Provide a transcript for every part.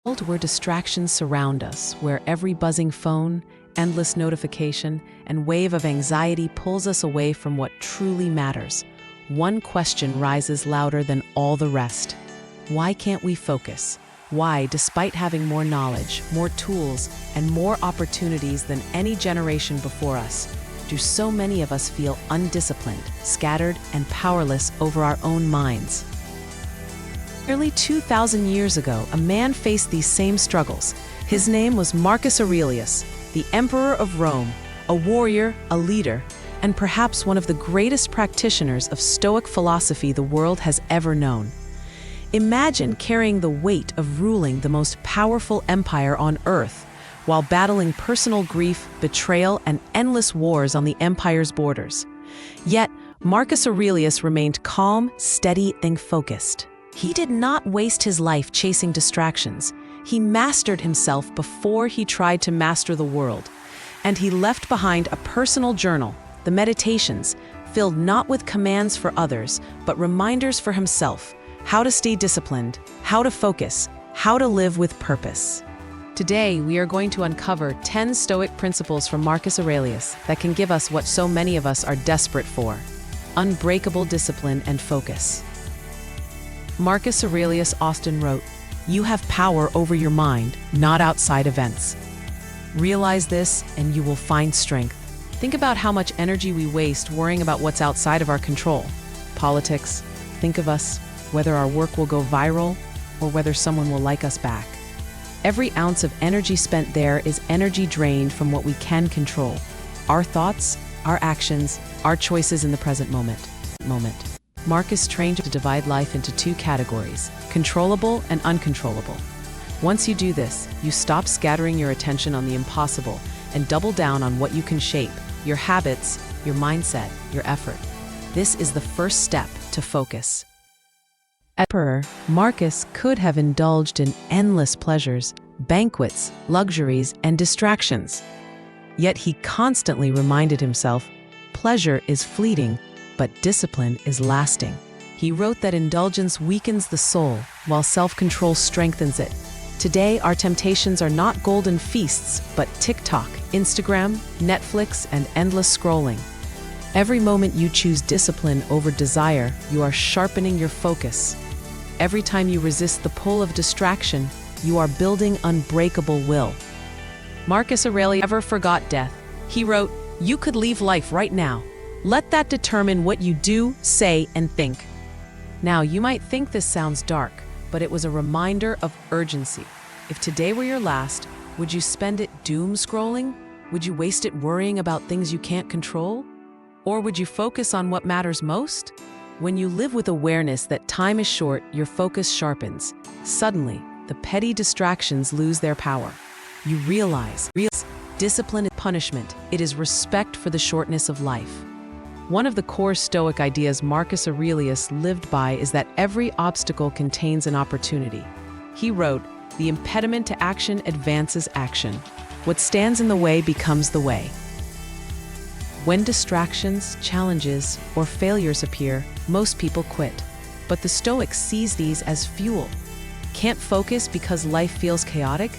World where distractions surround us, where every buzzing phone, endless notification, and wave of anxiety pulls us away from what truly matters, one question rises louder than all the rest. Why can't we focus? Why, despite having more knowledge, more tools, and more opportunities than any generation before us, do so many of us feel undisciplined, scattered, and powerless over our own minds? Nearly 2,000 years ago, a man faced these same struggles. His name was Marcus Aurelius, the Emperor of Rome, a warrior, a leader, and perhaps one of the greatest practitioners of Stoic philosophy the world has ever known. Imagine carrying the weight of ruling the most powerful empire on earth, while battling personal grief, betrayal, and endless wars on the empire's borders. Yet, Marcus Aurelius remained calm, steady, and focused. He did not waste his life chasing distractions. He mastered himself before he tried to master the world. And he left behind a personal journal, the Meditations, filled not with commands for others, but reminders for himself, how to stay disciplined, how to focus, how to live with purpose. Today, we are going to uncover 10 Stoic principles from Marcus Aurelius that can give us what so many of us are desperate for: unbreakable discipline and focus. Marcus Aurelius often wrote, "You have power over your mind, not outside events." Realize this, and you will find strength. Think about how much energy we waste worrying about what's outside of our control. Politics, think of us, whether our work will go viral or whether someone will like us back. Every ounce of energy spent there is energy drained from what we can control: our thoughts, our actions, our choices in the present moment. Marcus trained to divide life into two categories: controllable and uncontrollable. Once you do this, you stop scattering your attention on the impossible and double down on what you can shape: your habits, your mindset, your effort. This is the first step to focus. Emperor Marcus could have indulged in endless pleasures, banquets, luxuries, and distractions. Yet he constantly reminded himself, pleasure is fleeting, but discipline is lasting. He wrote that indulgence weakens the soul, while self-control strengthens it. Today, our temptations are not golden feasts, but TikTok, Instagram, Netflix, and endless scrolling. Every moment you choose discipline over desire, you are sharpening your focus. Every time you resist the pull of distraction, you are building unbreakable will. Marcus Aurelius never forgot death. He wrote, "You could leave life right now. Let that determine what you do, say, and think." Now, you might think this sounds dark, but it was a reminder of urgency. If today were your last, would you spend it doom scrolling? Would you waste it worrying about things you can't control? Or would you focus on what matters most? When you live with awareness that time is short, your focus sharpens. Suddenly, the petty distractions lose their power. You realize discipline is punishment. It is respect for the shortness of life. One of the core Stoic ideas Marcus Aurelius lived by is that every obstacle contains an opportunity. He wrote, "The impediment to action advances action. What stands in the way becomes the way." When distractions, challenges, or failures appear, most people quit. But the Stoics sees these as fuel. Can't focus because life feels chaotic?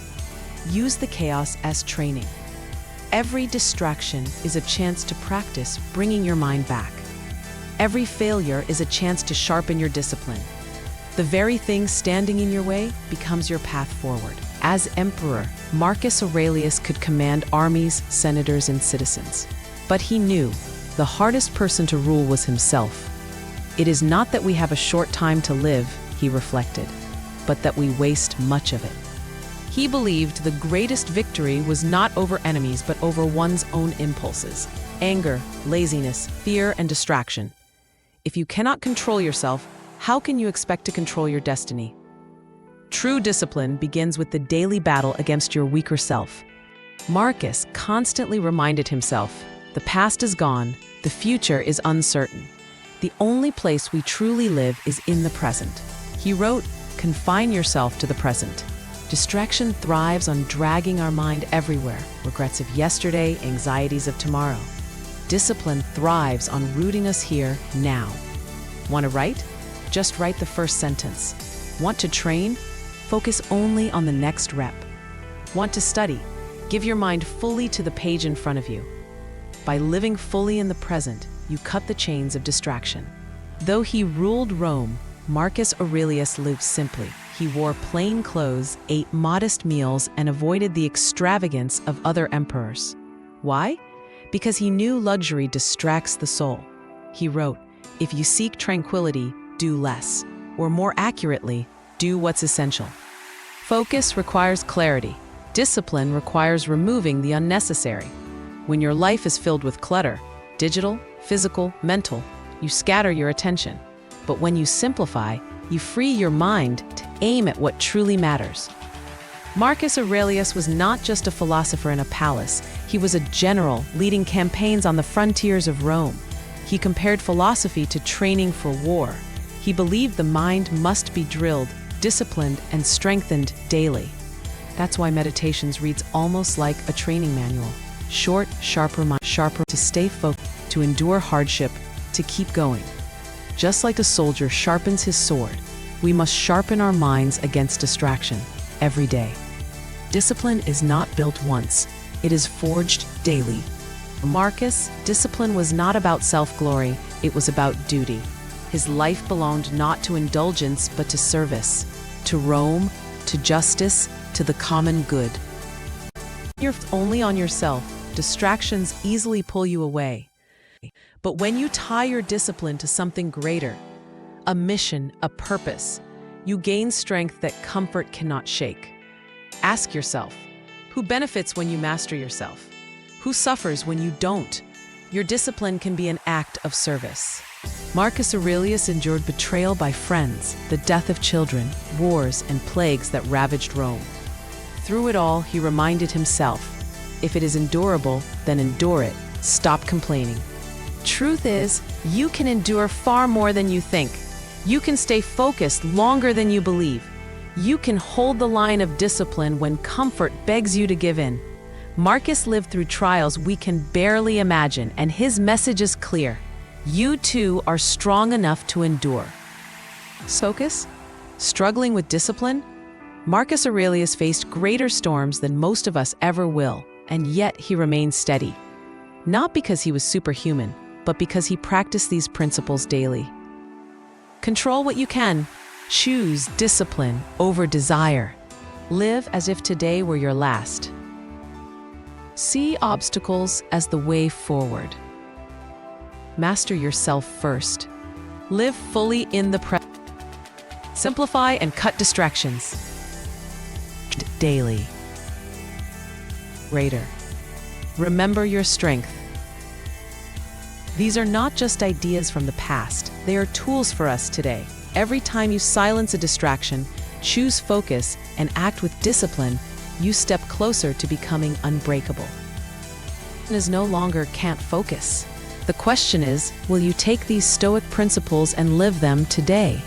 Use the chaos as training. Every distraction is a chance to practice bringing your mind back. Every failure is a chance to sharpen your discipline. The very thing standing in your way becomes your path forward. As emperor, Marcus Aurelius could command armies, senators, and citizens. But he knew the hardest person to rule was himself. It is not that we have a short time to live, he reflected, but that we waste much of it. He believed the greatest victory was not over enemies, but over one's own impulses: anger, laziness, fear, and distraction. If you cannot control yourself, how can you expect to control your destiny? True discipline begins with the daily battle against your weaker self. Marcus constantly reminded himself, the past is gone, the future is uncertain. The only place we truly live is in the present. He wrote, "Confine yourself to the present." Distraction thrives on dragging our mind everywhere: regrets of yesterday, anxieties of tomorrow. Discipline thrives on rooting us here, now. Want to write? Just write the first sentence. Want to train? Focus only on the next rep. Want to study? Give your mind fully to the page in front of you. By living fully in the present, you cut the chains of distraction. Though he ruled Rome, Marcus Aurelius lived simply. He wore plain clothes, ate modest meals, and avoided the extravagance of other emperors. Why? Because he knew luxury distracts the soul. He wrote, "If you seek tranquility, do less," or more accurately, do what's essential. Focus requires clarity. Discipline requires removing the unnecessary. When your life is filled with clutter, digital, physical, mental, you scatter your attention. But when you simplify, you free your mind to aim at what truly matters. Marcus Aurelius was not just a philosopher in a palace. He was a general leading campaigns on the frontiers of Rome. He compared philosophy to training for war. He believed the mind must be drilled, disciplined, and strengthened daily. That's why Meditations reads almost like a training manual. Short, sharper mind, sharper to stay focused, to endure hardship, to keep going. Just like a soldier sharpens his sword, we must sharpen our minds against distraction every day. Discipline is not built once, it is forged daily. For Marcus, discipline was not about self-glory, it was about duty. His life belonged not to indulgence but to service, to Rome, to justice, to the common good. You're only on yourself, distractions easily pull you away. But when you tie your discipline to something greater, a mission, a purpose, you gain strength that comfort cannot shake. Ask yourself, who benefits when you master yourself? Who suffers when you don't? Your discipline can be an act of service. Marcus Aurelius endured betrayal by friends, the death of children, wars, and plagues that ravaged Rome. Through it all, he reminded himself, if it is endurable, then endure it. Stop complaining. Truth is, you can endure far more than you think. You can stay focused longer than you believe. You can hold the line of discipline when comfort begs you to give in. Marcus lived through trials we can barely imagine, and his message is clear. You too are strong enough to endure. Focus? Struggling with discipline? Marcus Aurelius faced greater storms than most of us ever will, and yet he remained steady. Not because he was superhuman, but because he practiced these principles daily. Control what you can. Choose discipline over desire. Live as if today were your last. See obstacles as the way forward. Master yourself first. Live fully in the present. Simplify and cut distractions. Daily. Greater. Remember your strength. These are not just ideas from the past, they are tools for us today. Every time you silence a distraction, choose focus, and act with discipline, you step closer to becoming unbreakable. It is no longer can't focus. The question is, will you take these Stoic principles and live them today?